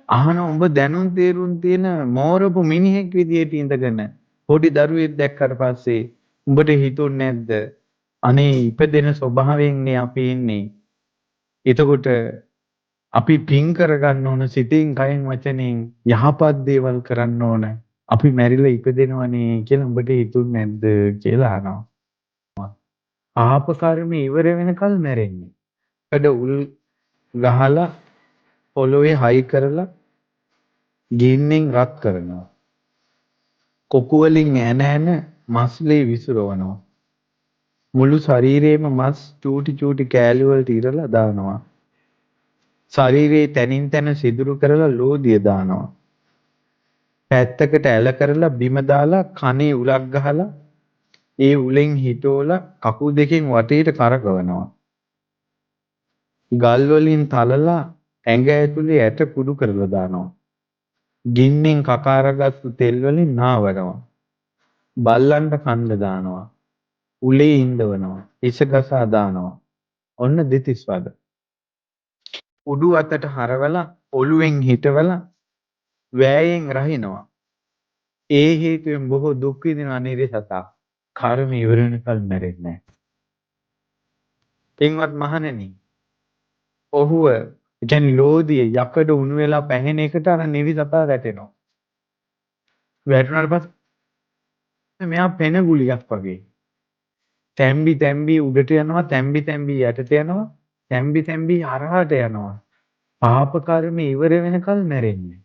අහන උඹ දැනුම් තේරුම් තියෙන මෝරපු මිනිහෙක් විදියට ඉඳගෙන පොඩි දරුවෙක් දැක්කට පස්සේ උඹට හිතුන්නේ නැද්ද? අනේ ඉපදෙන ස්වභාවයෙන්නේ අපි ඉන්නේ. එතකොට අපි පින් කරගන්න ඕන සිතින් කයෙන් වචනෙන් යහපත් දේවල් කරන්න ඕන. අපි මැරිලා ඉපදෙනවනේ කියලා උඹට හිතුන්නේ නැද්ද කියලා අහනවා. ආප කර්ම ඉවර වෙනකල් මැරෙන්නේ. කඩ උල් ගහලා පොළොවේ හයි කරලා ගින්නෙන් රත් කරනවා. කොකු වලින් ඇන ඇන මස්ලේ විසිරවනවා. මුළු ශරීරේම මස් චූටි චූටි කෑලි වලට ඉරලා දානවා. ශරීරේ තනින් තන සිදුරු කරලා ලෝදිය දානවා. පැත්තකට ඇල කරලා බිම දාලා කනේ උලක් ගහලා ඒ උලෙන් හිටෝලා කකුල් දෙකෙන් වටේට කරකවනවා. ගල් වලින් තලලා ඇඟ ඇතුලේ ඇට කුඩු කරලා දානවා. ගින්නෙන් කකාරගත්තු තෙල් වලින් නාවනවා. බල්ලන්ට කන්න දානවා. උලේ ඉඳවනවා. හිස ගසා දානවා. ඔන්න දෙතිස් වද. උඩු අතට හරවලා ඔළුවෙන් හිටවලා වෑයෙන් රහිනවා. ඒ හේතුවෙන් බොහෝ දුක් විඳින අනිරසතා කර්ම ඉවර වෙනකල් මැරෙන්නේ නැහැ. පින්වත් මහණෙනි, ඔහුව කියන්නේ ලෝදිය යකඩ උණු වෙලා පැහෙන එකට අර නිරිසතා වැටෙනවා. වැටුණාට පස්සේ මෙයා පෙන ගුලියක් වගේ. තැම්බි තැම්බි උඩට යනවා, තැම්බි තැම්බි යටට යනවා, තැම්බි තැම්බි හරහාට යනවා. පාප කර්ම ඉවර වෙනකල් මැරෙන්නේ.